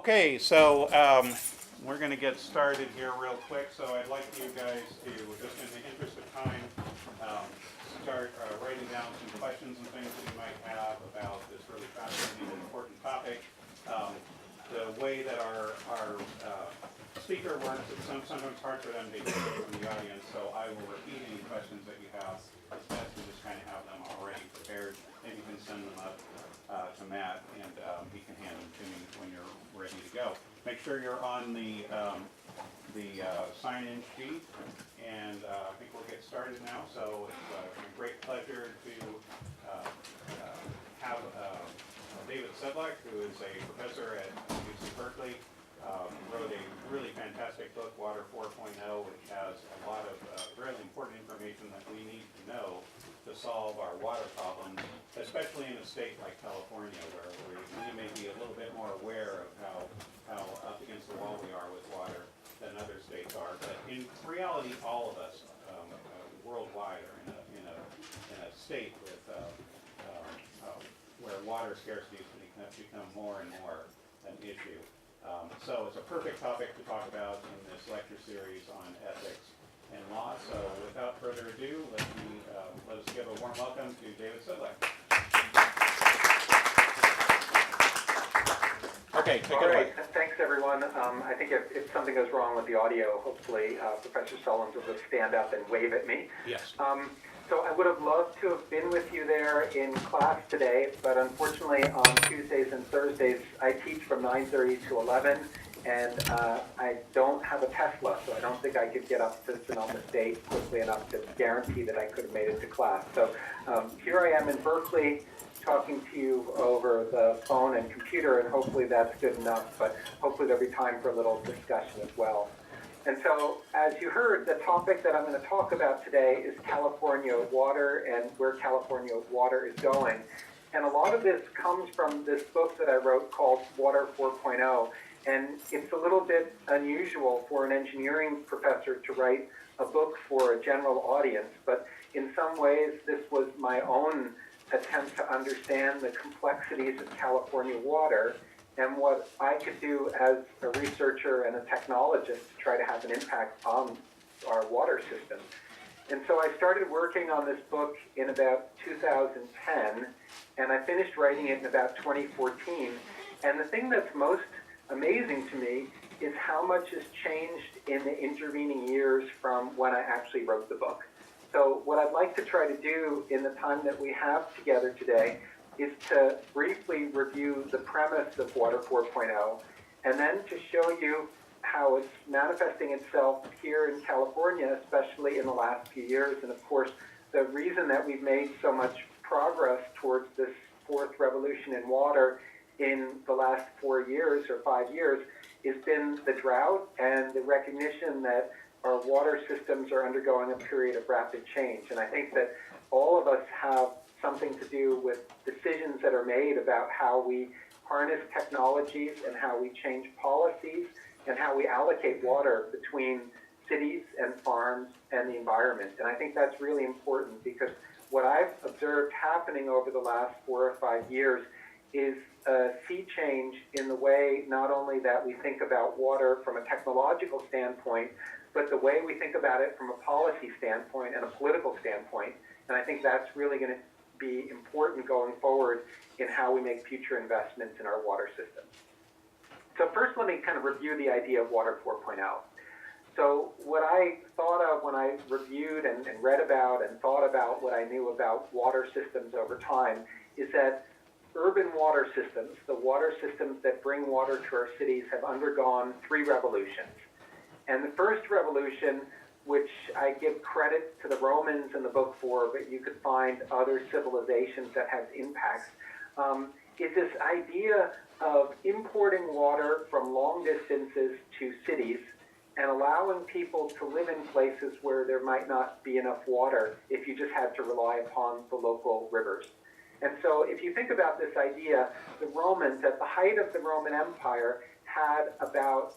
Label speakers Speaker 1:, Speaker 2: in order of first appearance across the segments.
Speaker 1: Okay, so we're going to get started here real quick. So I'd like you guys to, just in the interest of time, start writing down some questions and things that you might have about this really fascinating and important topic. The way that our speaker works, it's sometimes hard for them to hear from the audience, so I will repeat any questions that you have. It's best to just kind of have them already prepared. Maybe you can send them up to Matt, and he can hand them to me when you're ready to go. Make sure you're on the sign-in sheet, and I think we'll get started now. So it's a great pleasure to have David Sedlak, who is a professor at UC Berkeley. Wrote a really fantastic book, Water 4.0, which has a lot of really important information that we need to know to solve our water problems, especially in a state like California, where we may be a little bit more aware of how up against the wall we are with water than other states are. But in reality, all of us worldwide are in a state with where water scarcity has become more and more an issue. So it's a perfect topic to talk about in this lecture series on ethics and law. So without further ado, let us give a warm welcome to David Sedlak. Okay, take it away.
Speaker 2: Thanks, everyone. I think if something goes wrong with the audio, hopefully Professor Sullins will just stand up and wave at me.
Speaker 1: Yes.
Speaker 2: So I would have loved to have been with you there in class today, but unfortunately on Tuesdays and Thursdays I teach from 9:30 to 11, and I don't have a Tesla, so I don't think I could get up to Sonoma State quickly enough to guarantee that I could have made it to class. So here I am in Berkeley talking to you over the phone and computer, and hopefully that's good enough, but hopefully there'll be time for a little discussion as well. And so, as you heard, the topic that I'm going to talk about today is California water and where California water is going. And a lot of this comes from this book that I wrote called Water 4.0. And it's a little bit unusual for an engineering professor to write a book for a general audience, but in some ways this was my own attempt to understand the complexities of California water and what I could do as a researcher and a technologist to try to have an impact on our water system. And so I started working on this book in about 2010, and I finished writing it in about 2014. And the thing that's most amazing to me is how much has changed in the intervening years from when I actually wrote the book. So what I'd like to try to do in the time that we have together today is to briefly review the premise of Water 4.0, and then to show you how it's manifesting itself here in California, especially in the last few years. And of course, the reason that we've made so much progress towards this fourth revolution in water in the last 4 years or 5 years has been the drought and the recognition that our water systems are undergoing a period of rapid change. And I think that all of us have something to do with decisions that are made about how we harness technologies and how we change policies and how we allocate water between cities and farms and the environment. And I think that's really important, because what I've observed happening over the last 4 or 5 years is a sea change in the way not only that we think about water from a technological standpoint, but the way we think about it from a policy standpoint and a political standpoint. And I think that's really going to be important going forward in how we make future investments in our water system. So first, let me kind of review the idea of Water 4.0. So what I thought of when I reviewed and read about and thought about what I knew about water systems over time is that urban water systems, the water systems that bring water to our cities, have undergone 3 revolutions. And the first revolution, which I give credit to the Romans in the book for, but you could find other civilizations that have impacts, is this idea of importing water from long distances to cities and allowing people to live in places where there might not be enough water if you just had to rely upon the local rivers. And so if you think about this idea, the Romans, at the height of the Roman Empire, had about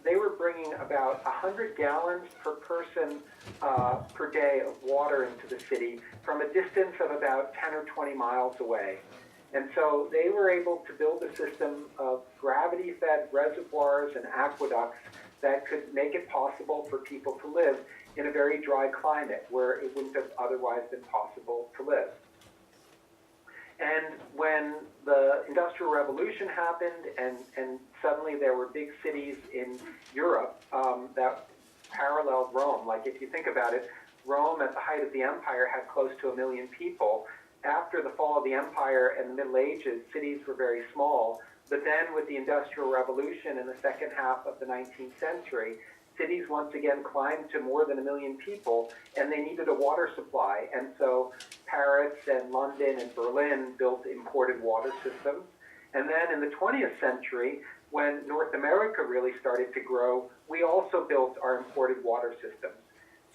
Speaker 2: they were bringing about 100 gallons per person per day of water into the city from a distance of about 10 or 20 miles away. And so they were able to build a system of gravity-fed reservoirs and aqueducts that could make it possible for people to live in a very dry climate where it wouldn't have otherwise been possible to live. And when the Industrial Revolution happened and suddenly there were big cities in Europe that paralleled Rome, like if you think about it, Rome at the height of the empire had close to 1 million people. After the fall of the empire and the Middle Ages, cities were very small. But then with the Industrial Revolution in the second half of the 19th century, cities once again climbed to more than 1 million people, and they needed a water supply. And so Paris and London and Berlin built imported water systems. And then in the 20th century, when North America really started to grow, we also built our imported water systems.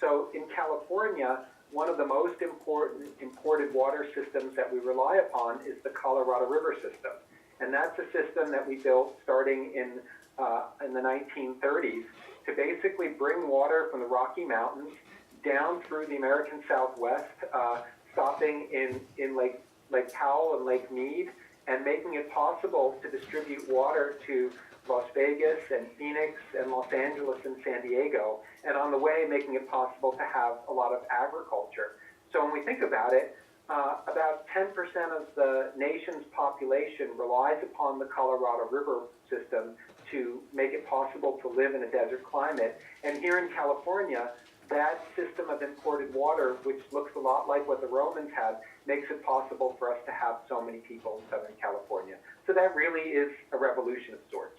Speaker 2: So in California, one of the most important imported water systems that we rely upon is the Colorado River system. And that's a system that we built starting in the 1930s to basically bring water from the Rocky Mountains down through the American Southwest, stopping in Lake Powell and Lake Mead, and making it possible to distribute water to Las Vegas and Phoenix and Los Angeles and San Diego, and on the way making it possible to have a lot of agriculture. So when we think about it, about 10% of the nation's population relies upon the Colorado River system to make it possible to live in a desert climate. And here in California, that system of imported water, which looks a lot like what the Romans had, makes it possible for us to have so many people in Southern California. So that really is a revolution of sorts.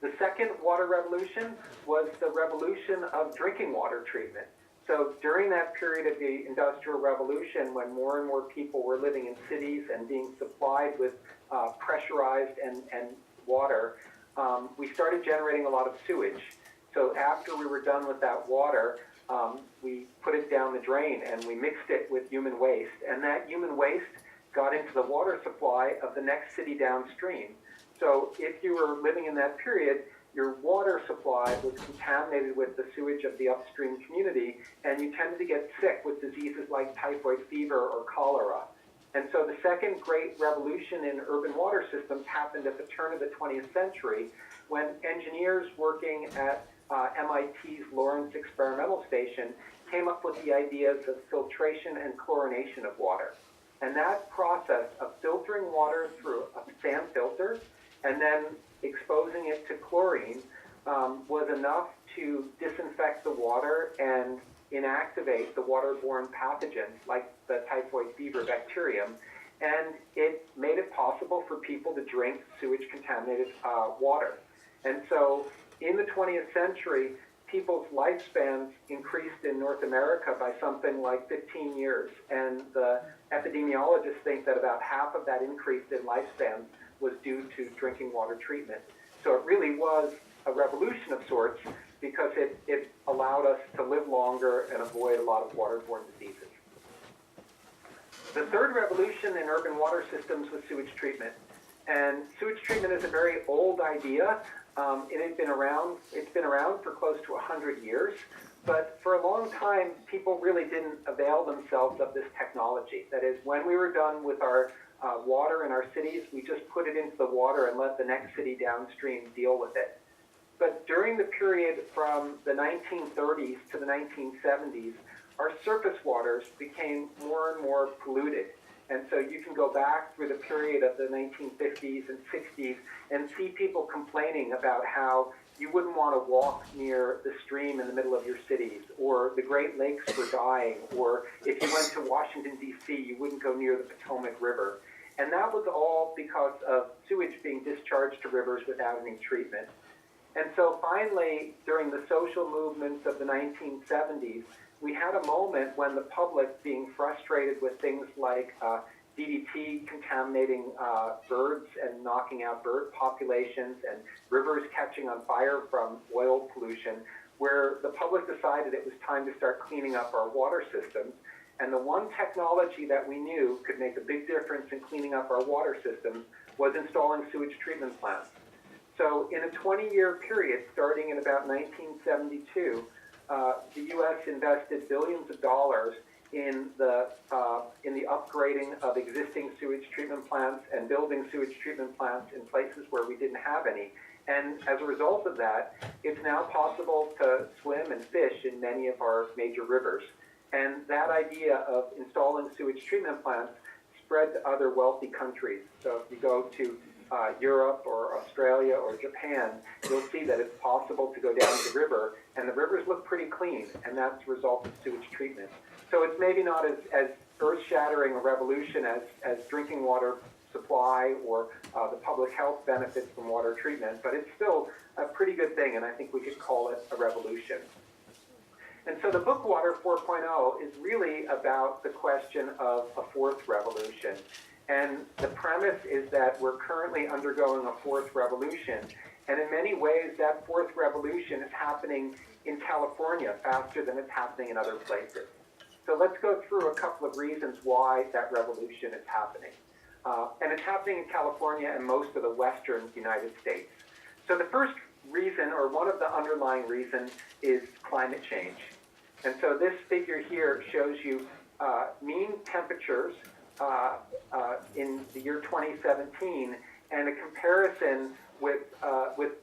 Speaker 2: The second water revolution was the revolution of drinking water treatment. So during that period of the Industrial Revolution, when more and more people were living in cities and being supplied with pressurized and water, we started generating a lot of sewage. So after we were done with that water, we put it down the drain and we mixed it with human waste. And that human waste got into the water supply of the next city downstream. So if you were living in that period, your water supply was contaminated with the sewage of the upstream community, and you tended to get sick with diseases like typhoid fever or cholera. And so the second great revolution in urban water systems happened at the turn of the 20th century when engineers working at MIT's Lawrence Experimental Station came up with the ideas of filtration and chlorination of water. And that process of filtering water through a sand filter and then exposing it to chlorine was enough to disinfect the water and inactivate the waterborne pathogens like the typhoid fever bacterium, and it made it possible for people to drink sewage-contaminated water. And so in the 20th century, people's lifespans increased in North America by something like 15 years, and the epidemiologists think that about half of that increase in lifespan was due to drinking water treatment. So it really was a revolution of sorts because it allowed us to live longer and avoid a lot of waterborne diseases. The third revolution in urban water systems was sewage treatment. And sewage treatment is a very old idea. It's been around for close to 100 years. But for a long time, people really didn't avail themselves of this technology. That is, when we were done with our water in our cities, we just put it into the water and let the next city downstream deal with it. But during the period from the 1930s to the 1970s, our surface waters became more and more polluted. And so you can go back through the period of the 1950s and 60s and see people complaining about how you wouldn't want to walk near the stream in the middle of your cities, or the Great Lakes were dying, or if you went to Washington, D.C., you wouldn't go near the Potomac River. And that was all because of sewage being discharged to rivers without any treatment. And so finally, during the social movements of the 1970s, we had a moment when the public, being frustrated with things like DDT contaminating birds and knocking out bird populations and rivers catching on fire from oil pollution, where the public decided it was time to start cleaning up our water systems. And the one technology that we knew could make a big difference in cleaning up our water systems was installing sewage treatment plants. So in a 20-year period, starting in about 1972, the U.S. invested billions of dollars in the upgrading of existing sewage treatment plants and building sewage treatment plants in places where we didn't have any. And as a result of that, it's now possible to swim and fish in many of our major rivers. And that idea of installing sewage treatment plants spread to other wealthy countries. So if you go to Europe or Australia or Japan, you'll see that it's possible to go down the river, and the rivers look pretty clean, and that's a result of sewage treatment. So it's maybe not as earth-shattering a revolution as drinking water supply or the public health benefits from water treatment, but it's still a pretty good thing, and I think we could call it a revolution. And so the book Water 4.0 is really about the question of a fourth revolution. And the premise is that we're currently undergoing a fourth revolution. And in many ways, that fourth revolution is happening in California faster than it's happening in other places. So let's go through a couple of reasons why that revolution is happening. And it's happening in California and most of the western United States. So the first reason, or one of the underlying reasons, is climate change. And so this figure here shows you mean temperatures in the year 2017 and a comparison with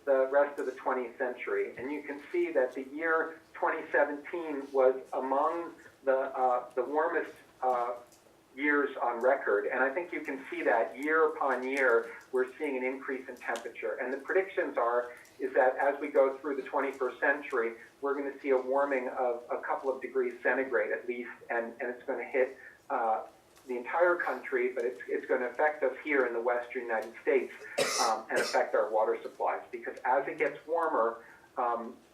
Speaker 2: the rest of the 20th century. And you can see that the year 2017 was among the warmest years on record. And I think you can see that year upon year, we're seeing an increase in temperature. And the predictions is that as we go through the 21st century, we're going to see a warming of a couple of degrees centigrade at least, and it's going to hit the entire country, but it's going to affect us here in the western United States and affect our water supplies, because as it gets warmer,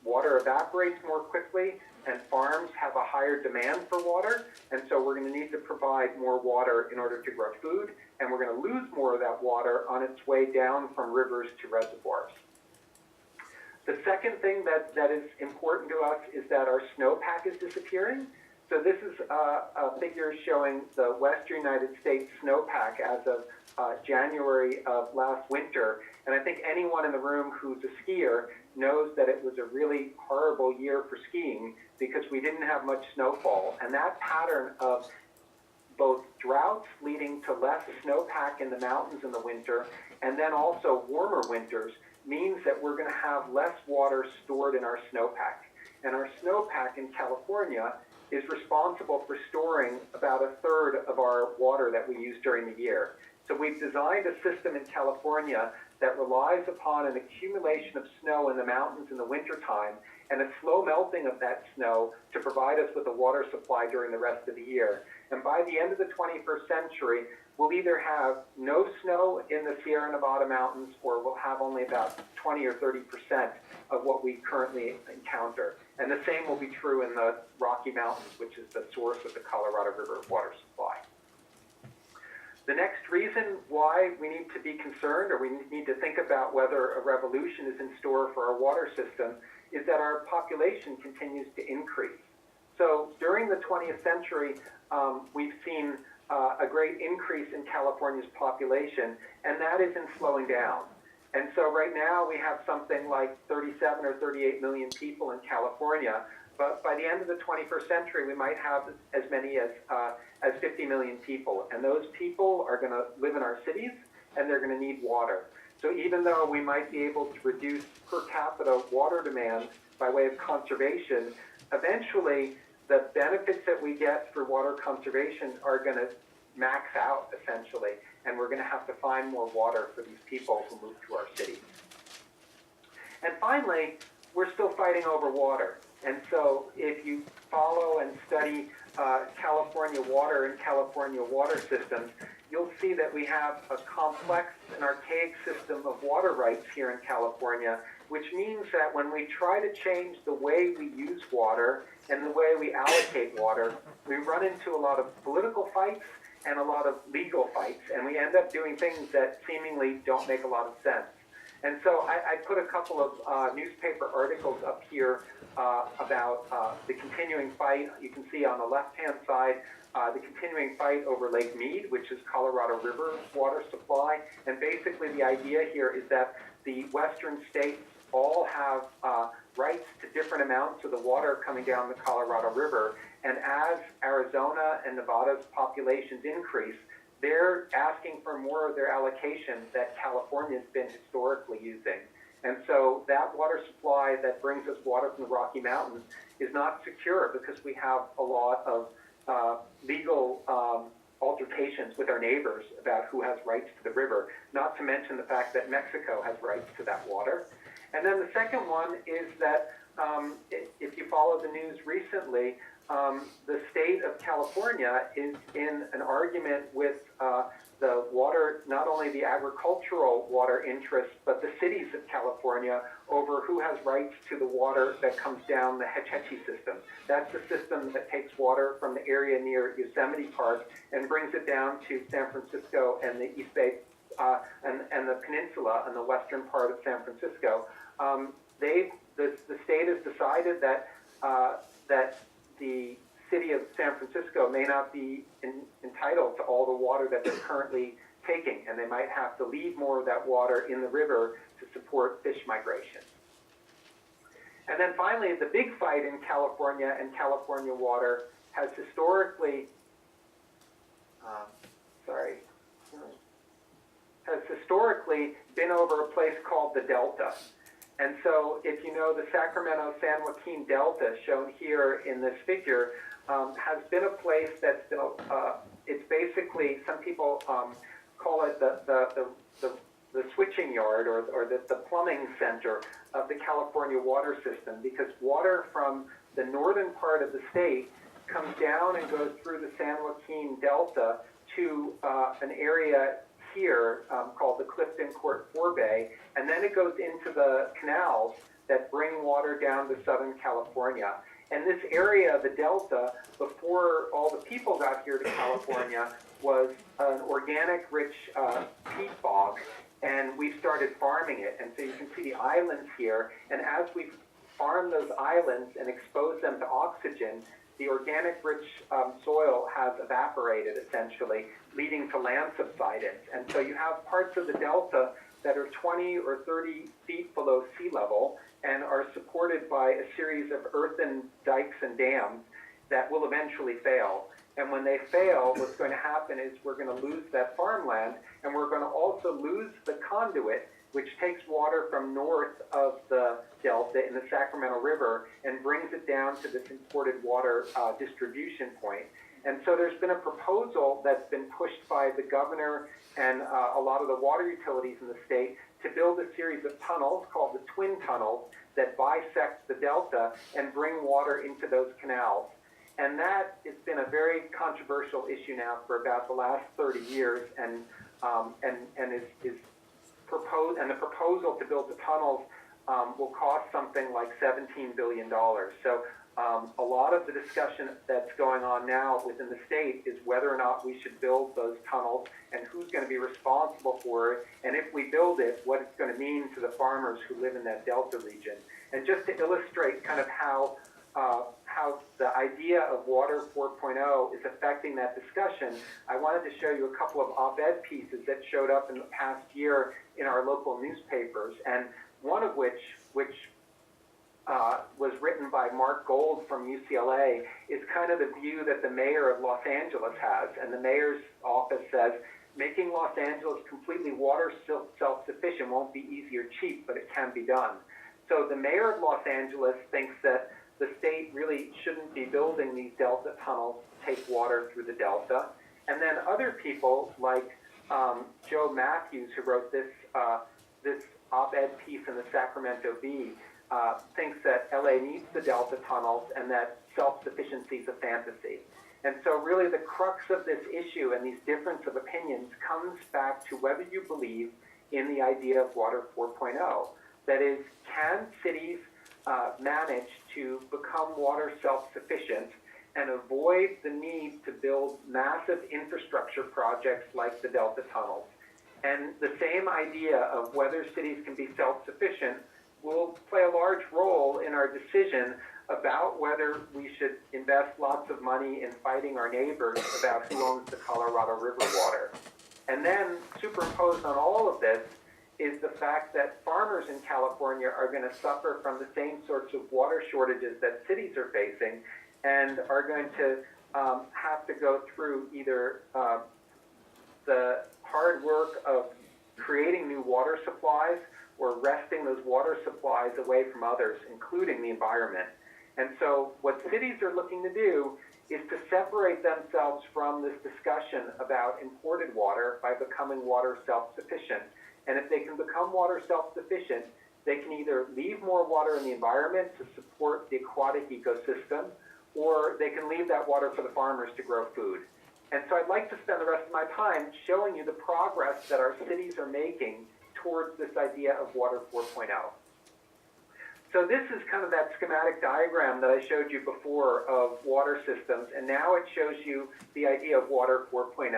Speaker 2: water evaporates more quickly, and farms have a higher demand for water, and so we're going to need to provide more water in order to grow food, and we're going to lose more of that water on its way down from rivers to reservoirs. The second thing that is important to us is that our snowpack is disappearing. So this is a figure showing the western United States snowpack as of January of last winter. And I think anyone in the room who's a skier knows that it was a really horrible year for skiing because we didn't have much snowfall. And that pattern of both droughts leading to less snowpack in the mountains in the winter, and then also warmer winters, means that we're going to have less water stored in our snowpack. And our snowpack in California is responsible for storing about a third of our water that we use during the year. So we've designed a system in California that relies upon an accumulation of snow in the mountains in the wintertime and a slow melting of that snow to provide us with a water supply during the rest of the year. And by the end of the 21st century, we'll either have no snow in the Sierra Nevada mountains, or we'll have only about 20 or 30% of what we currently encounter. And the same will be true in the Rocky Mountains, which is the source of the Colorado River water supply. The next reason why we need to be concerned, or we need to think about whether a revolution is in store for our water system, is that our population continues to increase. So during the 20th century, we've seen a great increase in California's population, and that isn't slowing down. And so right now we have something like 37 or 38 million people in California, but by the end of the 21st century, we might have as many as 50 million people. And those people are going to live in our cities, and they're going to need water. So even though we might be able to reduce per capita water demand by way of conservation, eventually the benefits that we get through water conservation are going to max out, essentially, and we're going to have to find more water for these people who move to our cities. And finally, we're still fighting over water. And so if you follow and study California water and California water systems, you'll see that we have a complex and archaic system of water rights here in California, which means that when we try to change the way we use water and the way we allocate water, we run into a lot of political fights and a lot of legal fights, and we end up doing things that seemingly don't make a lot of sense. And so I put a couple of newspaper articles up here about the continuing fight. You can see on the left-hand side the continuing fight over Lake Mead, which is Colorado River water supply. And basically the idea here is that the western states all have rights to different amounts of the water coming down the Colorado River. And as Arizona and Nevada's populations increase, they're asking for more of their allocations that California's been historically using. And so that water supply that brings us water from the Rocky Mountains is not secure because we have a lot of legal altercations with our neighbors about who has rights to the river, not to mention the fact that Mexico has rights to that water. And then the second one is that if you follow the news recently, the state of California is in an argument with the water, not only the agricultural water interests, but the cities of California over who has rights to the water that comes down the Hetch Hetchy system. That's the system that takes water from the area near Yosemite Park and brings it down to San Francisco and the East Bay and the peninsula and the western part of San Francisco. The state has decided that that the city of San Francisco may not be entitled to all the water that they're currently taking, and they might have to leave more of that water in the river to support fish migration. And then finally, the big fight in California and California water has historically, been over a place called the Delta. And so if you know the Sacramento-San Joaquin Delta, shown here in this figure, has been a place that's been, it's basically, some people call it the switching yard or the plumbing center of the California water system, because water from the northern part of the state comes down and goes through the San Joaquin Delta to an area here called the Clifton Court Forebay, and then it goes into the canals that bring water down to Southern California. And this area of the Delta, before all the people got here to California, was an organic rich peat bog, and we started farming it. And so you can see the islands here, and as we farm those islands and expose them to oxygen, the organic rich soil has evaporated essentially, leading to land subsidence. And so you have parts of the Delta that are 20 or 30 feet below sea level and are supported by a series of earthen dikes and dams that will eventually fail. And when they fail, what's going to happen is we're going to lose that farmland, and we're going to also lose the conduit, which takes water from north of the Delta in the Sacramento River and brings it down to this imported water distribution point. And so there's been a proposal that's been pushed by the governor and a lot of the water utilities in the state to build a series of tunnels called the twin tunnels that bisect the Delta and bring water into those canals. And that has been a very controversial issue now for about the last 30 years, and is proposed. And the proposal to build the tunnels will cost something like $17 billion. So a lot of the discussion that's going on now within the state is whether or not we should build those tunnels and who's going to be responsible for it, and if we build it, what it's going to mean to the farmers who live in that Delta region. And just to illustrate kind of how the idea of Water 4.0 is affecting that discussion, I wanted to show you a couple of op-ed pieces that showed up in the past year in our local newspapers, and one of which was written by Mark Gold from UCLA, is kind of the view that the mayor of Los Angeles has. And the mayor's office says, making Los Angeles completely water self-sufficient won't be easy or cheap, but it can be done. So the mayor of Los Angeles thinks that the state really shouldn't be building these Delta tunnels to take water through the Delta. And then other people like Joe Matthews, who wrote this op-ed piece in the Sacramento Bee, thinks that LA needs the Delta tunnels and that self-sufficiency is a fantasy. And so really the crux of this issue and these difference of opinions comes back to whether you believe in the idea of Water 4.0. That is, can cities manage to become water self-sufficient and avoid the need to build massive infrastructure projects like the Delta tunnels? And the same idea of whether cities can be self-sufficient will play a large role in our decision about whether we should invest lots of money in fighting our neighbors about who owns the Colorado River water. And then superimposed on all of this is the fact that farmers in California are going to suffer from the same sorts of water shortages that cities are facing, and are going to have to go through either the hard work of creating new water supplies or wresting those water supplies away from others, including the environment. And so what cities are looking to do is to separate themselves from this discussion about imported water by becoming water self-sufficient. And if they can become water self-sufficient, they can either leave more water in the environment to support the aquatic ecosystem, or they can leave that water for the farmers to grow food. And so I'd like to spend the rest of my time showing you the progress that our cities are making towards this idea of Water 4.0. So this is kind of that schematic diagram that I showed you before of water systems, and now it shows you the idea of Water 4.0.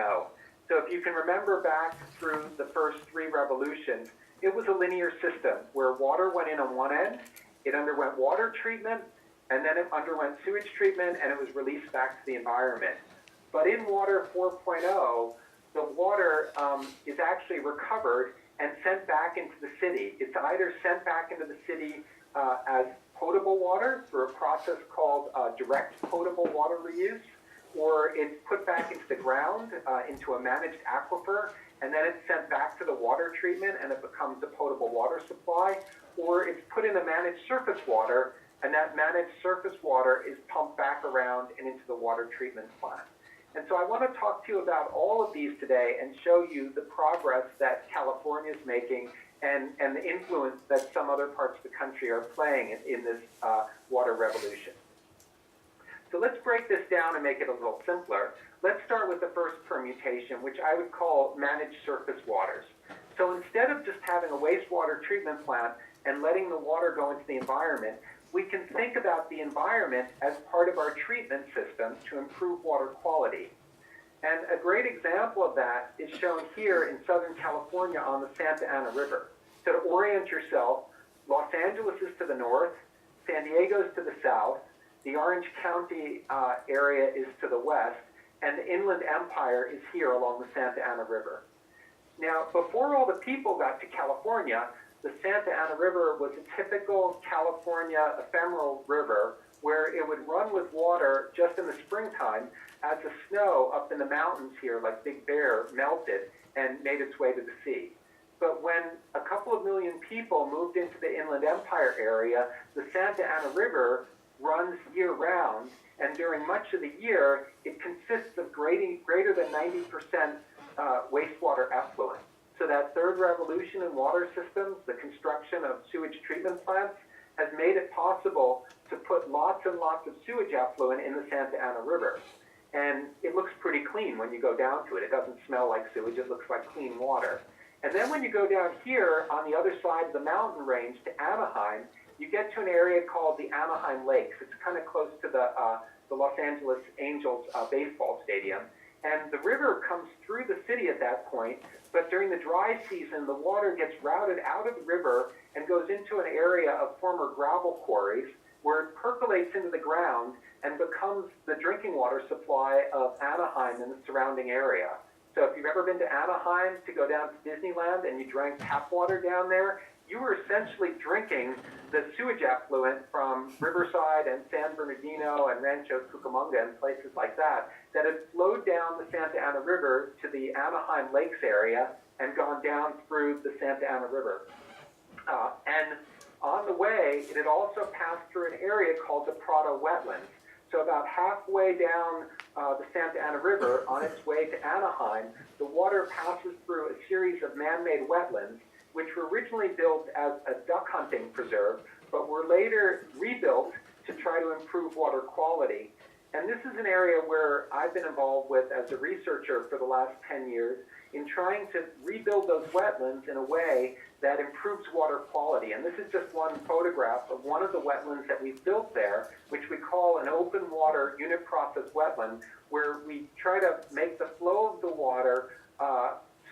Speaker 2: So if you can remember back through the first three revolutions, it was a linear system where water went in on one end, it underwent water treatment, and then it underwent sewage treatment, and it was released back to the environment. But in Water 4.0, the water is actually recovered and sent back into the city. It's either sent back into the city as potable water through a process called direct potable water reuse, or it's put back into the ground, into a managed aquifer, and then it's sent back to the water treatment and it becomes a potable water supply, or it's put in a managed surface water, and that managed surface water is pumped back around and into the water treatment plant. And so I want to talk to you about all of these today and show you the progress that California is making and the influence that some other parts of the country are playing in this water revolution. So let's break this down and make it a little simpler. Let's start with the first permutation, which I would call managed surface waters. So instead of just having a wastewater treatment plant and letting the water go into the environment, we can think about the environment as part of our treatment system to improve water quality. And a great example of that is shown here in Southern California on the Santa Ana River. So to orient yourself, Los Angeles is to the north, San Diego is to the south, the Orange County area is to the west, and the Inland Empire is here along the Santa Ana River. Now, before all the people got to California, the Santa Ana River was a typical California ephemeral river where it would run with water just in the springtime as the snow up in the mountains here, like Big Bear, melted and made its way to the sea. But when a couple of million people moved into the Inland Empire area, the Santa Ana River runs year-round, and during much of the year, it consists of greater than 90% wastewater effluent. So that third revolution in water systems, the construction of sewage treatment plants, has made it possible to put lots and lots of sewage effluent in the Santa Ana River. And it looks pretty clean when you go down to it. It doesn't smell like sewage, it looks like clean water. And then when you go down here on the other side of the mountain range to Anaheim, you get to an area called the Anaheim Lakes. It's kind of close to the Los Angeles Angels baseball stadium. And the river comes through the city at that point, but during the dry season, the water gets routed out of the river and goes into an area of former gravel quarries where it percolates into the ground and becomes the drinking water supply of Anaheim and the surrounding area. So if you've ever been to Anaheim to go down to Disneyland and you drank tap water down there, you were essentially drinking the sewage effluent from Riverside and San Bernardino and Rancho Cucamonga and places like that had flowed down the Santa Ana River to the Anaheim Lakes area and gone down through the Santa Ana River. And on the way, it had also passed through an area called the Prado Wetlands. So about halfway down the Santa Ana River on its way to Anaheim, the water passes through a series of man-made wetlands, which were originally built as a duck hunting preserve, but were later rebuilt to try to improve water quality. And this is an area where I've been involved with as a researcher for the last 10 years in trying to rebuild those wetlands in a way that improves water quality. And this is just one photograph of one of the wetlands that we've built there, which we call an open water unit process wetland, where we try to make the flow of the water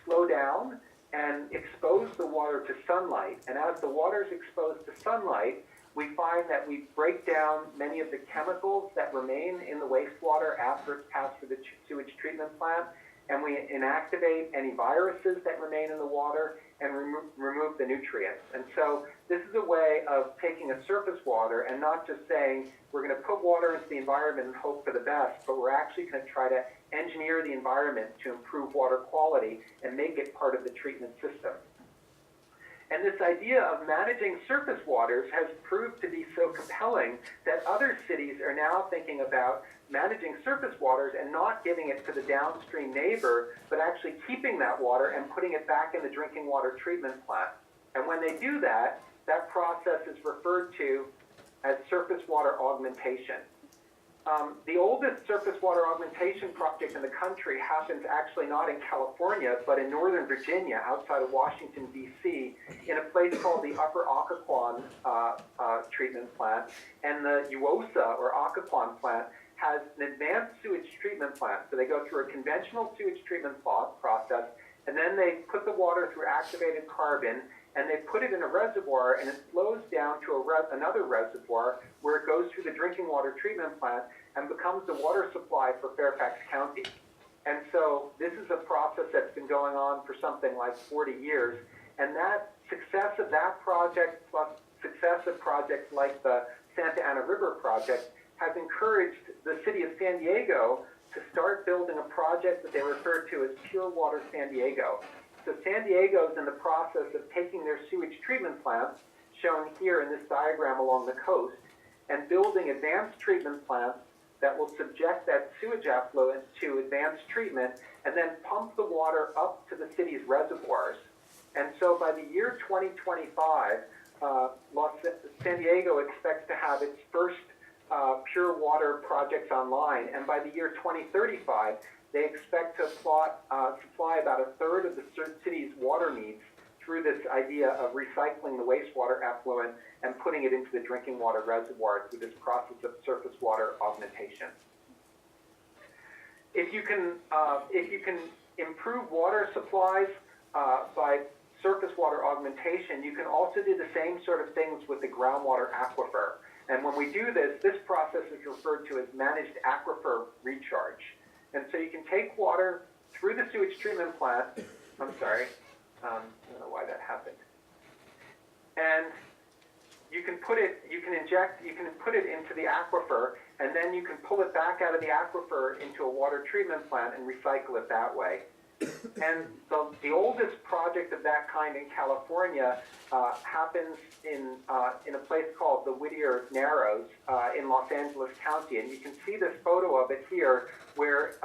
Speaker 2: slow down and expose the water to sunlight. And as the water is exposed to sunlight, we find that we break down many of the chemicals that remain in the wastewater after it's passed through the sewage treatment plant. and we inactivate any viruses that remain in the water and remove the nutrients. And so this is a way of taking a surface water and not just saying we're going to put water into the environment and hope for the best, but we're actually going to try to engineer the environment to improve water quality and make it part of the treatment system. And this idea of managing surface waters has proved to be so compelling that other cities are now thinking about managing surface waters and not giving it to the downstream neighbor, but actually keeping that water and putting it back in the drinking water treatment plant. And when they do that, that process is referred to as surface water augmentation. The oldest surface water augmentation project in the country happens actually not in California, but in Northern Virginia, outside of Washington, D.C., in a place called the Upper Occoquan treatment plant. And the UOSA, or Occoquan plant, has an advanced sewage treatment plant. So they go through a conventional sewage treatment process, and then they put the water through activated carbon, and they put it in a reservoir, and it flows down to another reservoir where it goes through the drinking water treatment plant and becomes the water supply for Fairfax County. And so this is a process that's been going on for something like 40 years, and that success of that project plus success of projects like the Santa Ana River project has encouraged the city of San Diego to start building a project that they refer to as Pure Water San Diego. So San Diego is in the process of taking their sewage treatment plants, shown here in this diagram along the coast, and building advanced treatment plants that will subject that sewage effluent to advanced treatment and then pump the water up to the city's reservoirs. And so by the year 2025, San Diego expects to have its first pure water projects online, and by the year 2035, they expect to supply about a third of the city's water needs through this idea of recycling the wastewater effluent and putting it into the drinking water reservoir through this process of surface water augmentation. If you can improve water supplies by surface water augmentation, you can also do the same sort of things with the groundwater aquifer. And when we do this, this process is referred to as managed aquifer recharge. And so you can take water through the sewage treatment plant. I'm sorry, I don't know why that happened. And you can put it into the aquifer, and then you can pull it back out of the aquifer into a water treatment plant and recycle it that way. And the oldest project of that kind in California happens in a place called the Whittier Narrows in Los Angeles County. And you can see this photo of it here, where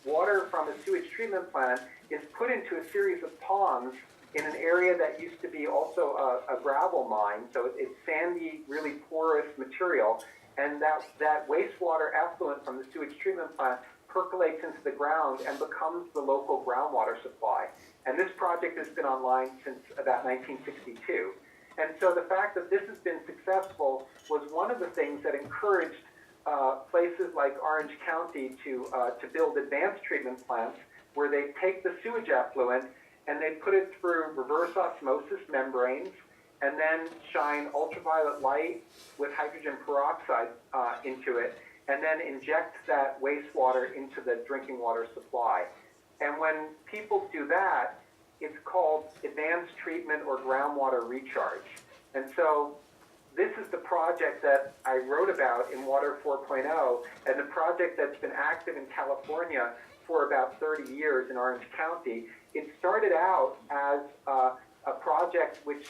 Speaker 2: water from a sewage treatment plant is put into a series of ponds in an area that used to be also a gravel mine. So it's sandy, really porous material. And that wastewater effluent from the sewage treatment plant percolates into the ground and becomes the local groundwater supply. And this project has been online since about 1962. And so the fact that this has been successful was one of the things that encouraged places like Orange County to build advanced treatment plants where they take the sewage effluent and they put it through reverse osmosis membranes and then shine ultraviolet light with hydrogen peroxide into it, and then inject that wastewater into the drinking water supply. And when people do that, it's called advanced treatment or groundwater recharge. And so this is the project that I wrote about in Water 4.0, and the project that's been active in California for about 30 years in Orange County. It started out as a project which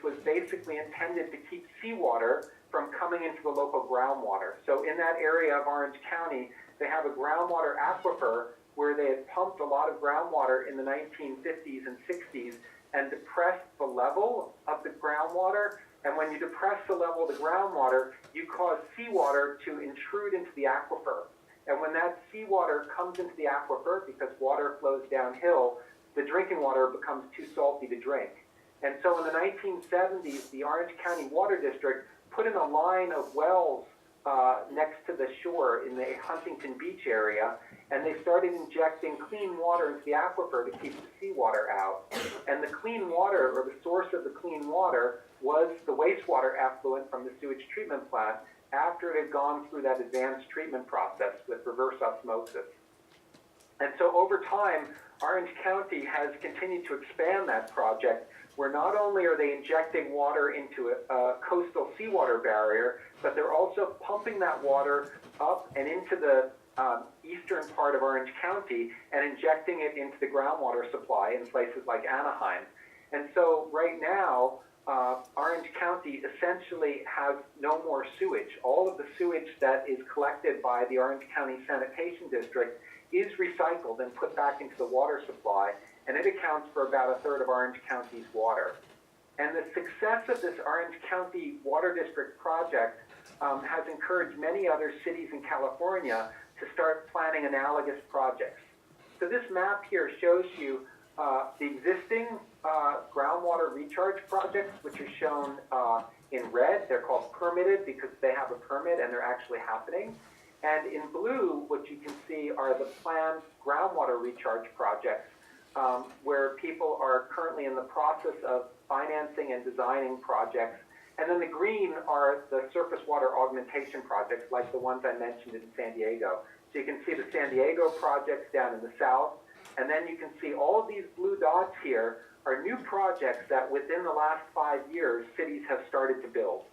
Speaker 2: was basically intended to keep seawater from coming into the local groundwater. So in that area of Orange County, they have a groundwater aquifer where they had pumped a lot of groundwater in the 1950s and 60s and depressed the level of the groundwater. And when you depress the level of the groundwater, you cause seawater to intrude into the aquifer. And when that seawater comes into the aquifer, because water flows downhill, the drinking water becomes too salty to drink. And so in the 1970s, the Orange County Water District put in a line of wells next to the shore in the Huntington Beach area, and they started injecting clean water into the aquifer to keep the seawater out. And the clean water, or the source of the clean water, was the wastewater effluent from the sewage treatment plant after it had gone through that advanced treatment process with reverse osmosis. And so over time, Orange County has continued to expand that project, where not only are they injecting water into a coastal seawater barrier, but they're also pumping that water up and into the eastern part of Orange County and injecting it into the groundwater supply in places like Anaheim. And so right now, Orange County essentially has no more sewage. All of the sewage that is collected by the Orange County Sanitation District is recycled and put back into the water supply, and it accounts for about a third of Orange County's water. And the success of this Orange County Water District project has encouraged many other cities in California to start planning analogous projects. So this map here shows you the existing groundwater recharge projects, which are shown in red. They're called permitted because they have a permit and they're actually happening. And in blue, what you can see are the planned groundwater recharge projects, where people are currently in the process of financing and designing projects. And then the green are the surface water augmentation projects, like the ones I mentioned in San Diego. So you can see the San Diego projects down in the south, and then you can see all of these blue dots here are new projects that within the last 5 years, cities have started to build.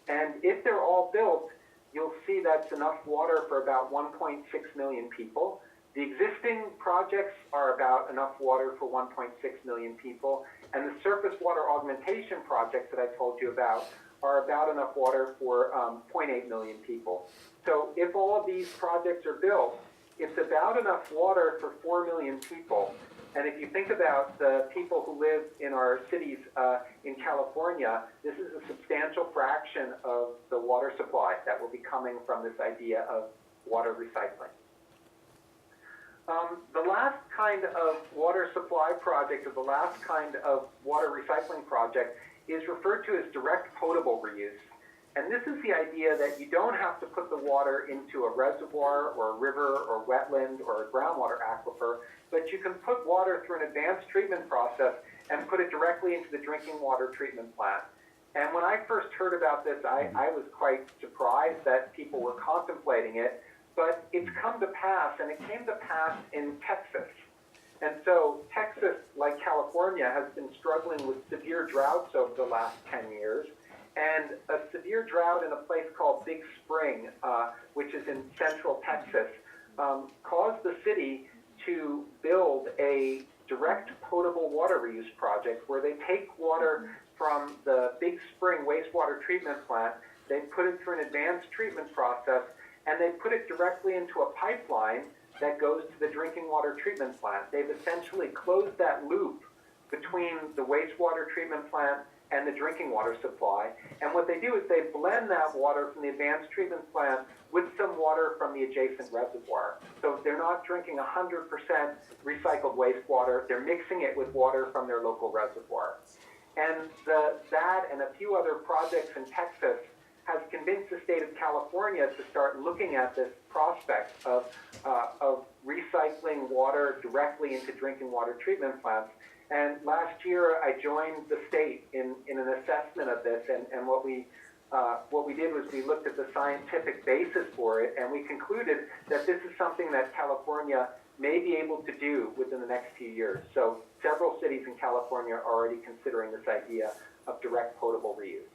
Speaker 2: And if they're all built, you'll see that's enough water for about 1.6 million people. The existing projects are about enough water for 1.6 million people, and the surface water augmentation projects that I told you about are about enough water for 0.8 million people. So if all of these projects are built, it's about enough water for 4 million people. And if you think about the people who live in our cities in California, this is a substantial fraction of the water supply that will be coming from this idea of water recycling. The last kind of water supply project, or the last kind of water recycling project, is referred to as direct potable reuse. And this is the idea that you don't have to put the water into a reservoir or a river or wetland or a groundwater aquifer, but you can put water through an advanced treatment process and put it directly into the drinking water treatment plant. And when I first heard about this, I was quite surprised that people were contemplating it, but it's come to pass, and it came to pass in Texas. And so Texas, like California, has been struggling with severe droughts over the last 10 years. And a severe drought in a place called Big Spring, which is in central Texas, caused the city to build a direct potable water reuse project where they take water from the Big Spring wastewater treatment plant, they put it through an advanced treatment process, and they put it directly into a pipeline that goes to the drinking water treatment plant. They've essentially closed that loop between the wastewater treatment plant and the drinking water supply. And what they do is they blend that water from the advanced treatment plant with some water from the adjacent reservoir. So they're not drinking 100% recycled wastewater, they're mixing it with water from their local reservoir. And that and a few other projects in Texas has convinced the state of California to start looking at this prospect of recycling water directly into drinking water treatment plants. And last year, I joined the state in an assessment of this, and what we did was we looked at the scientific basis for it, and we concluded that this is something that California may be able to do within the next few years. So several cities in California are already considering this idea of direct potable reuse.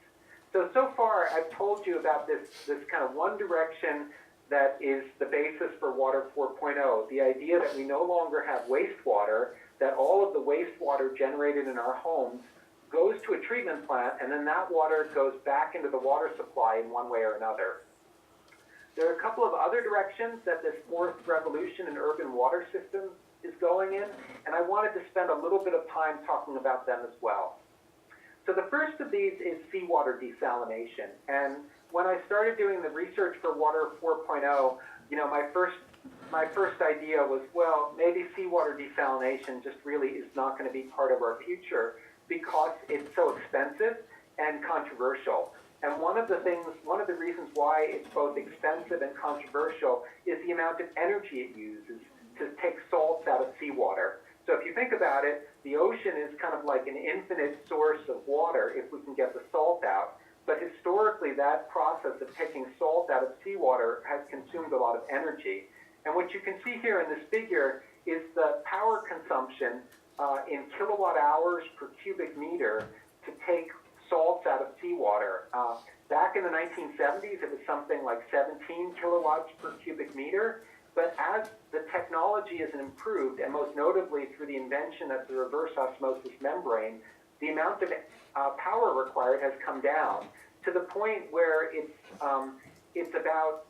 Speaker 2: So far, I've told you about this kind of one direction that is the basis for Water 4.0, the idea that we no longer have wastewater, that all of the wastewater generated in our homes goes to a treatment plant, and then that water goes back into the water supply in one way or another. There are a couple of other directions that this fourth revolution in urban water systems is going in, and I wanted to spend a little bit of time talking about them as well. So the first of these is seawater desalination. And when I started doing the research for Water 4.0, my first idea was, well, maybe seawater desalination just really is not going to be part of our future because it's so expensive and controversial. And one of the reasons why it's both expensive and controversial is the amount of energy it uses to take salts out of seawater. So if you think about it, the ocean is kind of like an infinite source of water if we can get the salt out. But historically, that process of taking salt out of seawater has consumed a lot of energy. And what you can see here in this figure is the power consumption in kilowatt hours per cubic meter to take salts out of seawater. Back in the 1970s, it was something like 17 kilowatts per cubic meter. But as the technology has improved, and most notably through the invention of the reverse osmosis membrane, the amount of power required has come down to the point where it's about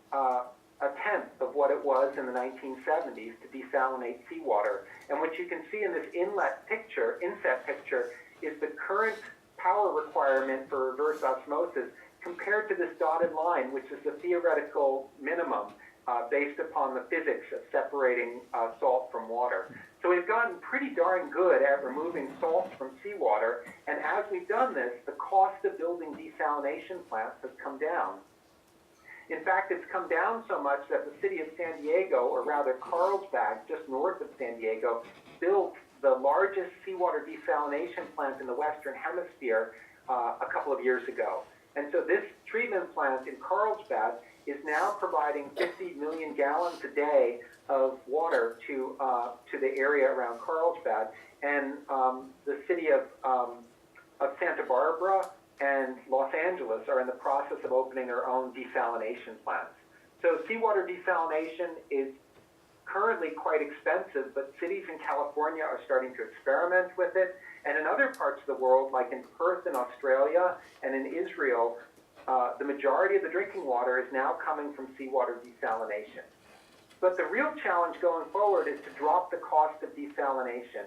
Speaker 2: a tenth of what it was in the 1970s to desalinate seawater. And what you can see in this inset picture, is the current power requirement for reverse osmosis compared to this dotted line, which is the theoretical minimum based upon the physics of separating salt from water. So we've gotten pretty darn good at removing salts from seawater, and as we've done this, the cost of building desalination plants has come down. In fact, it's come down so much that the city of San Diego, or rather Carlsbad, just north of San Diego, built the largest seawater desalination plant in the Western Hemisphere a couple of years ago. And so this treatment plant in Carlsbad is now providing 50 million gallons a day of water to the area around Carlsbad. And the city of Santa Barbara and Los Angeles are in the process of opening their own desalination plants. So seawater desalination is currently quite expensive, but cities in California are starting to experiment with it. And in other parts of the world, like in Perth in Australia and in Israel, the majority of the drinking water is now coming from seawater desalination. But the real challenge going forward is to drop the cost of desalination.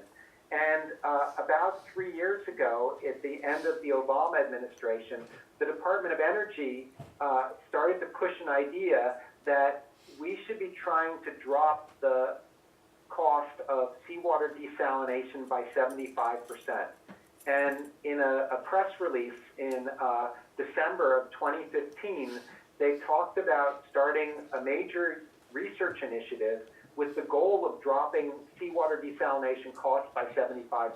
Speaker 2: And about 3 years ago, at the end of the Obama administration, the Department of Energy started to push an idea that we should be trying to drop the cost of seawater desalination by 75%. And in a press release in December of 2015, they talked about starting a major research initiative with the goal of dropping seawater desalination costs by 75%,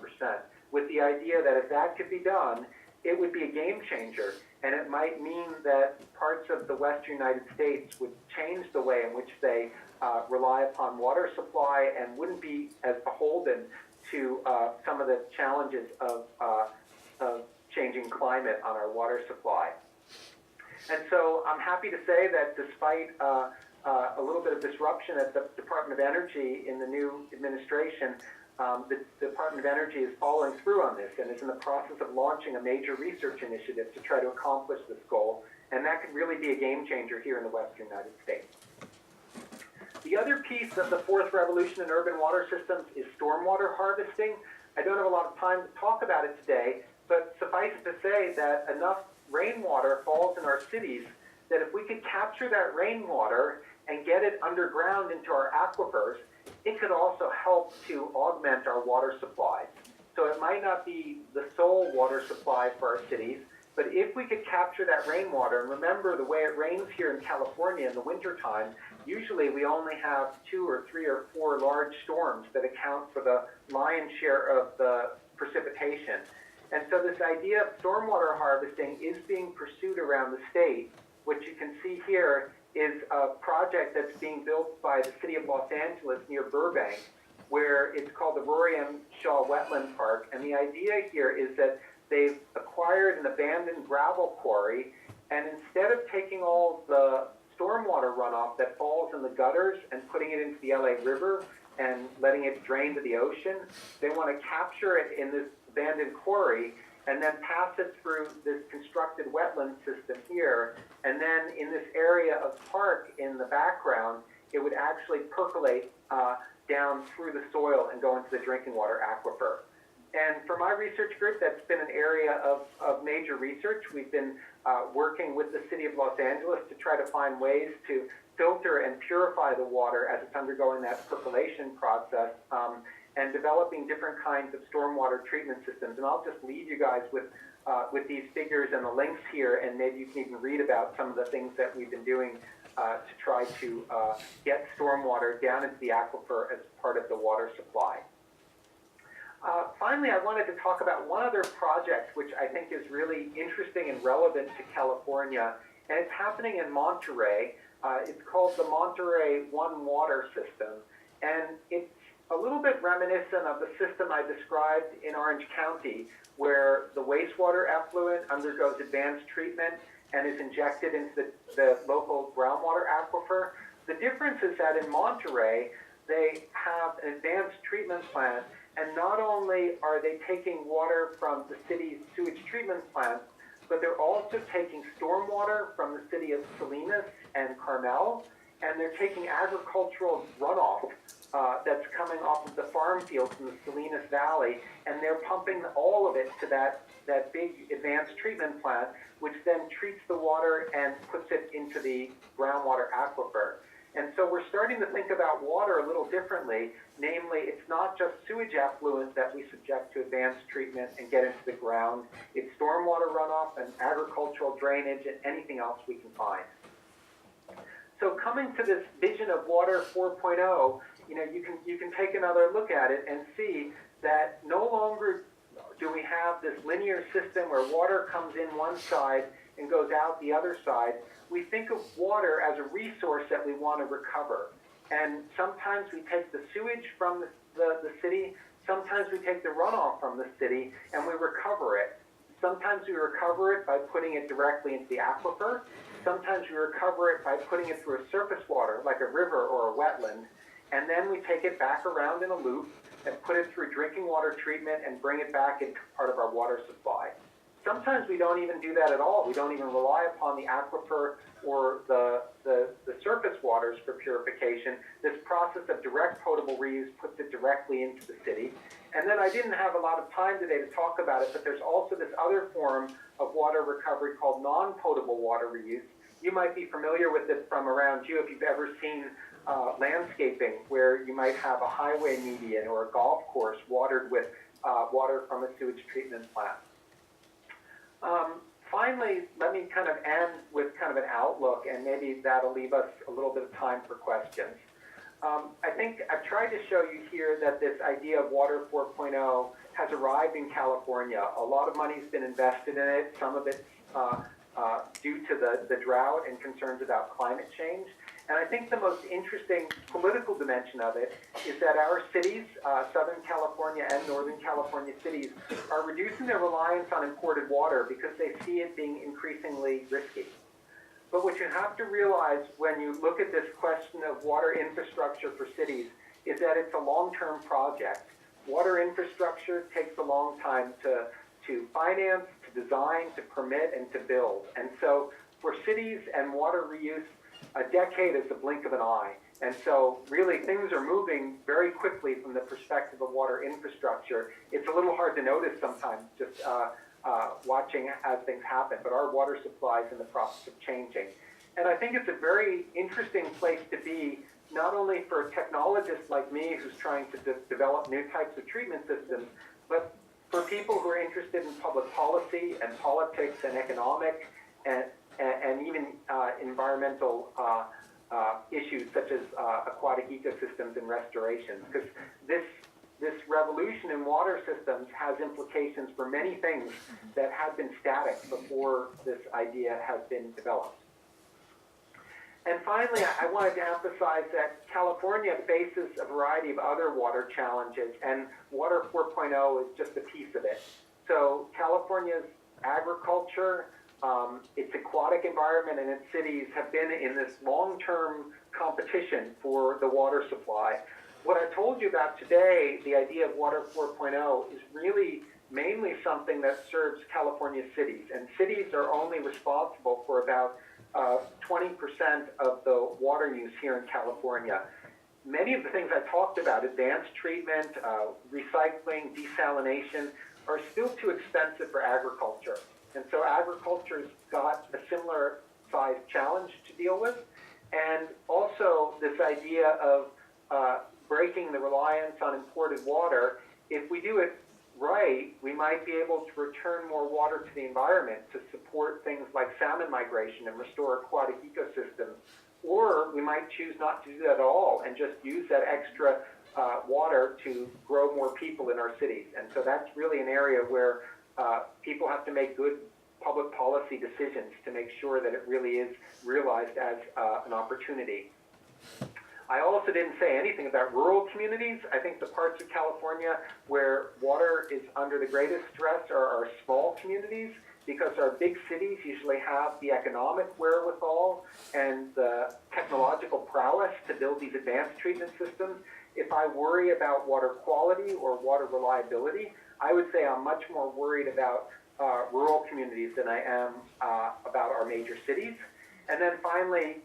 Speaker 2: with the idea that if that could be done, it would be a game changer, and it might mean that parts of the western United States would change the way in which they rely upon water supply and wouldn't be as beholden to some of the challenges of changing climate on our water supply. And so I'm happy to say that despite a little bit of disruption at the Department of Energy in the new administration, the Department of Energy is following through on this and is in the process of launching a major research initiative to try to accomplish this goal, and that could really be a game changer here in the western United States. The other piece of the fourth revolution in urban water systems is stormwater harvesting. I don't have a lot of time to talk about it today, but suffice it to say that enough rainwater falls in our cities that if we could capture that rainwater and get it underground into our aquifers, it could also help to augment our water supply. So it might not be the sole water supply for our cities, but if we could capture that rainwater, and remember the way it rains here in California in the wintertime, usually we only have 2 or 3 or 4 large storms that account for the lion's share of the precipitation. And so this idea of stormwater harvesting is being pursued around the state. What you can see here is a project that's being built by the city of Los Angeles near Burbank, where it's called the Rory M. Shaw Wetland Park. And the idea here is that they've acquired an abandoned gravel quarry, and instead of taking all the stormwater runoff that falls in the gutters and putting it into the LA River and letting it drain to the ocean, they want to capture it in this abandoned quarry and then pass it through this constructed wetland system here. And then in this area of park in the background, it would actually percolate down through the soil and go into the drinking water aquifer. And for my research group, that's been an area of major research. We've been working with the city of Los Angeles to try to find ways to filter and purify the water as it's undergoing that percolation process, and developing different kinds of stormwater treatment systems. And I'll just leave you guys with these figures and the links here, and maybe you can even read about some of the things that we've been doing to try to get stormwater down into the aquifer as part of the water supply. Finally, I wanted to talk about one other project which I think is really interesting and relevant to California, and it's happening in Monterey. It's called the Monterey One Water system, and it's a little bit reminiscent of the system I described in Orange County, where the wastewater effluent undergoes advanced treatment and is injected into the local groundwater aquifer. The difference is that in Monterey, they have an advanced treatment plant, and not only are they taking water from the city's sewage treatment plant, but they're also taking stormwater from the city of Salinas and Carmel, and they're taking agricultural runoff that's coming off of the farm fields in the Salinas Valley, and they're pumping all of it to that big advanced treatment plant, which then treats the water and puts it into the groundwater aquifer. And so we're starting to think about water a little differently. Namely, it's not just sewage effluent that we subject to advanced treatment and get into the ground. It's stormwater runoff and agricultural drainage and anything else we can find. So coming to this vision of Water 4.0, you can take another look at it and see that no longer do we have this linear system where water comes in one side and goes out the other side. We think of water as a resource that we want to recover. And sometimes we take the sewage from the city, sometimes we take the runoff from the city, and we recover it. Sometimes we recover it by putting it directly into the aquifer. Sometimes we recover it by putting it through a surface water, like a river or a wetland. And then we take it back around in a loop and put it through drinking water treatment and bring it back into part of our water supply. Sometimes we don't even do that at all. We don't even rely upon the aquifer or the surface waters for purification. This process of direct potable reuse puts it directly into the city. And then I didn't have a lot of time today to talk about it, but there's also this other form of water recovery called non-potable water reuse. You might be familiar with it from around you if you've ever seen landscaping, where you might have a highway median or a golf course watered with water from a sewage treatment plant. Finally, let me kind of end with kind of an outlook, and maybe that'll leave us a little bit of time for questions. I think I've tried to show you here that this idea of Water 4.0 has arrived in California. A lot of money's been invested in it, some of it due to the drought and concerns about climate change. And I think the most interesting political dimension of it is that our cities, Southern California and Northern California cities, are reducing their reliance on imported water because they see it being increasingly risky. But what you have to realize when you look at this question of water infrastructure for cities is that it's a long-term project. Water infrastructure takes a long time to finance, to design, to permit, and to build. And so for cities and water reuse, a decade is the blink of an eye. And so really things are moving very quickly from the perspective of water infrastructure. It's a little hard to notice sometimes just watching as things happen, but our water supply is in the process of changing. And I think it's a very interesting place to be, not only for technologists like me who's trying to develop new types of treatment systems, but for people who are interested in public policy and politics and economic and even environmental issues such as aquatic ecosystems and restoration. Because this revolution in water systems has implications for many things that have been static before this idea has been developed. And finally, I wanted to emphasize that California faces a variety of other water challenges, and Water 4.0 is just a piece of it. So California's agriculture, its aquatic environment, and its cities have been in this long-term competition for the water supply. What I told you about today, the idea of Water 4.0, is really mainly something that serves California cities, and cities are only responsible for about 20% of the water use here in California. Many of the things I talked about, advanced treatment, recycling, desalination, are still too expensive for agriculture. And so agriculture's got a similar size challenge to deal with. And also this idea of breaking the reliance on imported water. If we do it right, we might be able to return more water to the environment to support things like salmon migration and restore aquatic ecosystems. Or we might choose not to do that at all and just use that extra water to grow more people in our cities. And so that's really an area where people have to make good public policy decisions to make sure that it really is realized as an opportunity. I also didn't say anything about rural communities. I think the parts of California where water is under the greatest stress are our small communities, because our big cities usually have the economic wherewithal and the technological prowess to build these advanced treatment systems. If I worry about water quality or water reliability, I would say I'm much more worried about rural communities than I am about our major cities. And then finally,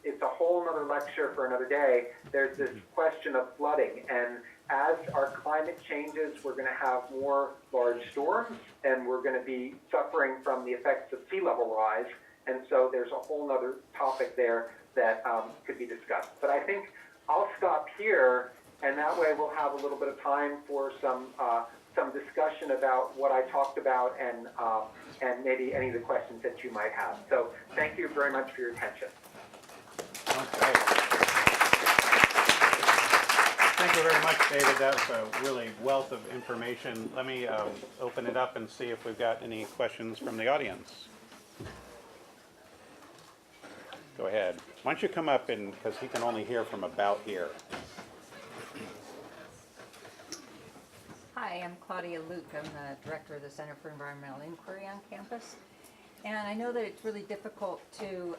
Speaker 2: it's a whole other lecture for another day. There's this question of flooding, and as our climate changes, we're going to have more large storms, and we're going to be suffering from the effects of sea level rise. And so there's a whole other topic there that could be discussed. But I think I'll stop here, and that way we'll have a little bit of time for some discussion about what I talked about and maybe any of the questions that you might have. So thank you very much for your attention.
Speaker 1: Okay. Thank you very much, David. That was a really wealth of information. Let me open it up and see if we've got any questions from the audience. Go ahead. Why don't you come up, because he can only hear from about here.
Speaker 3: Hi, I'm Claudia Luke. I'm the director of the Center for Environmental Inquiry on campus. And I know that it's really difficult to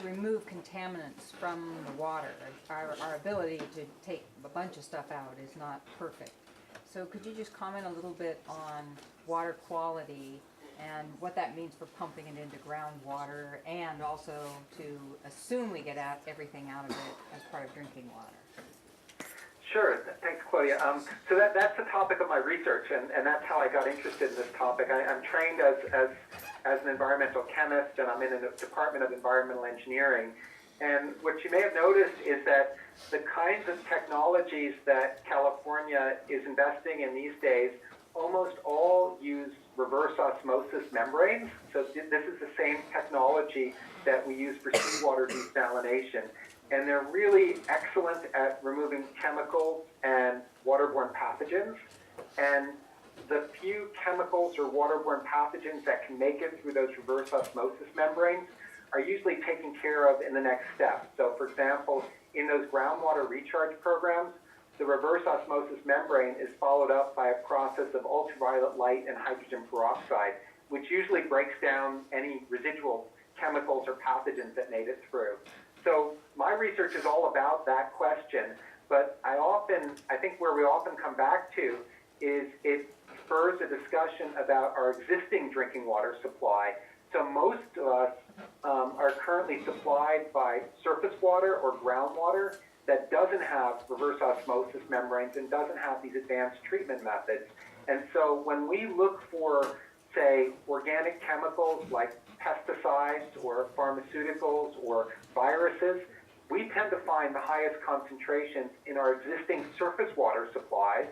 Speaker 3: remove contaminants from the water. Our ability to take a bunch of stuff out is not perfect. So could you just comment a little bit on water quality and what that means for pumping it into groundwater, and also to assume we get everything out of it as part of drinking water?
Speaker 2: Sure. Thanks, Claudia. So that's the topic of my research, and that's how I got interested in this topic. I'm trained as an environmental chemist, and I'm in the Department of Environmental Engineering. And what you may have noticed is that the kinds of technologies that California is investing in these days almost all use reverse osmosis membranes. So this is the same technology that we use for seawater desalination. And they're really excellent at removing chemicals and waterborne pathogens. And the few chemicals or waterborne pathogens that can make it through those reverse osmosis membranes are usually taken care of in the next step. So for example, in those groundwater recharge programs, the reverse osmosis membrane is followed up by a process of ultraviolet light and hydrogen peroxide, which usually breaks down any residual chemicals or pathogens that made it through. So my research is all about that question, but I think where we often come back to is it spurs a discussion about our existing drinking water supply. So most of us are currently supplied by surface water or groundwater that doesn't have reverse osmosis membranes and doesn't have these advanced treatment methods. And so when we look for, say, organic chemicals like pesticides or pharmaceuticals or viruses, we tend to find the highest concentrations in our existing surface water supplies,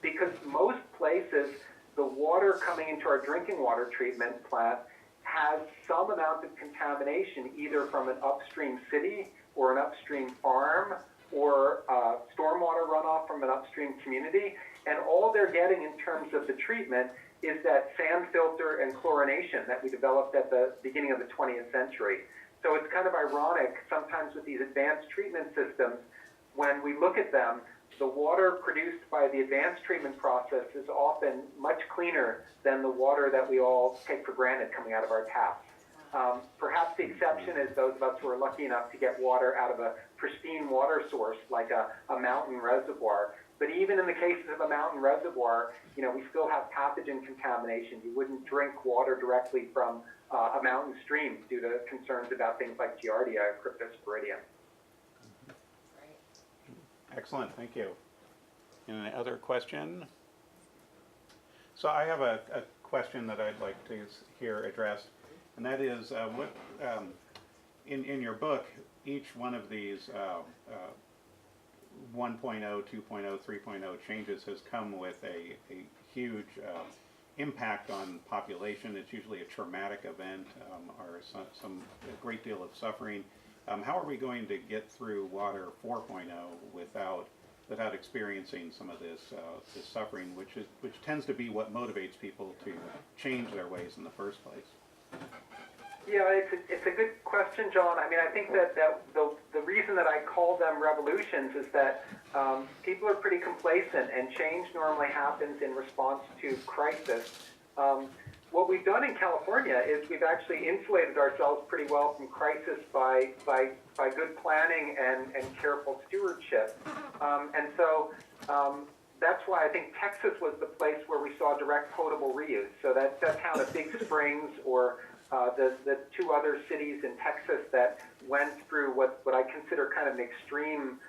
Speaker 2: because most places, the water coming into our drinking water treatment plant has some amount of contamination, either from an upstream city or an upstream farm or stormwater runoff from an upstream community. And all they're getting in terms of the treatment is that sand filter and chlorination that we developed at the beginning of the 20th century. So it's kind of ironic sometimes with these advanced treatment systems, when we look at them, the water produced by the advanced treatment process is often much cleaner than the water that we all take for granted coming out of our taps. Perhaps the exception is those of us who are lucky enough to get water out of a pristine water source like a mountain reservoir. But even in the cases of a mountain reservoir, we still have pathogen contamination. You wouldn't drink water directly from a mountain stream due to concerns about things like Giardia or Cryptosporidium.
Speaker 1: Excellent, thank you. Any other question? So I have a question that I'd like to hear addressed, and that is, in your book, each one of these 1.0, 2.0, 3.0 changes has come with a huge impact on population. It's usually a traumatic event or a great deal of suffering. How are we going to get through water 4.0 without experiencing some of this suffering, which tends to be what motivates people to change their ways in the first place?
Speaker 2: Yeah, it's a good question, John. I mean, I think that the reason that I call them revolutions is that people are pretty complacent, and change normally happens in response to crisis. What we've done in California is we've actually insulated ourselves pretty well from crisis by good planning and careful stewardship. And so that's why I think Texas was the place where we saw direct potable reuse. So that's how the Big Springs or the two other cities in Texas that went through what I consider kind of an extreme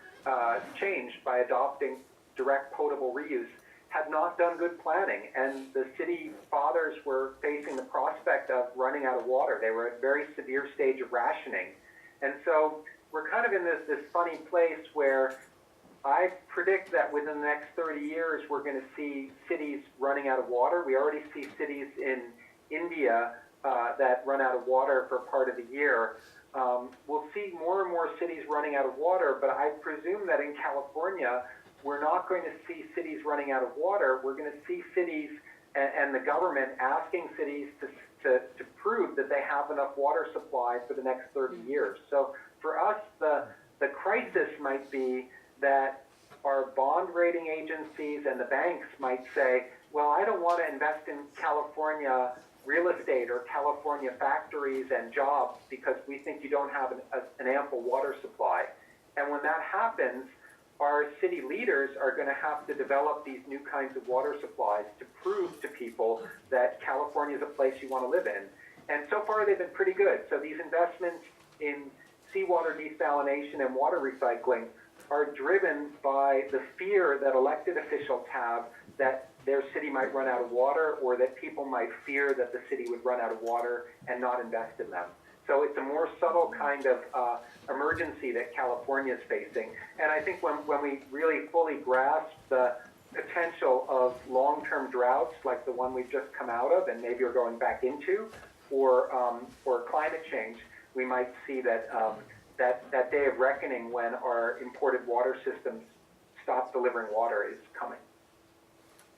Speaker 2: change by adopting direct potable reuse had not done good planning, and the city fathers were facing the prospect of running out of water. They were at a very severe stage of rationing. And so we're kind of in this funny place where I predict that within the next 30 years, we're going to see cities running out of water. We already see cities in India that run out of water for part of the year. We'll see more and more cities running out of water, but I presume that in California, we're not going to see cities running out of water. We're going to see cities and the government asking cities to prove that they have enough water supply for the next 30 years. So for us, the crisis might be that our bond rating agencies and the banks might say, well, I don't want to invest in California real estate or California factories and jobs because we think you don't have an ample water supply. And when that happens, our city leaders are going to have to develop these new kinds of water supplies to prove to people that California is a place you want to live in. And so far, they've been pretty good. So these investments in seawater desalination and water recycling are driven by the fear that elected officials have that their city might run out of water, or that people might fear that the city would run out of water and not invest in them. So it's a more subtle kind of emergency that California is facing. And I think when we really fully grasp the potential of long-term droughts like the one we've just come out of and maybe are going back into, or climate change, we might see that that day of reckoning when our imported water systems stop delivering water is coming.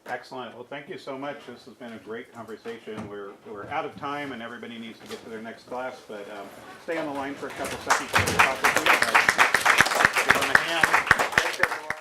Speaker 1: Excellent. Well, thank you so much. This has been a great conversation. We're out of time, and everybody needs to get to their next class, but stay on the line for a couple seconds. Give them a hand.
Speaker 2: Thanks, everyone.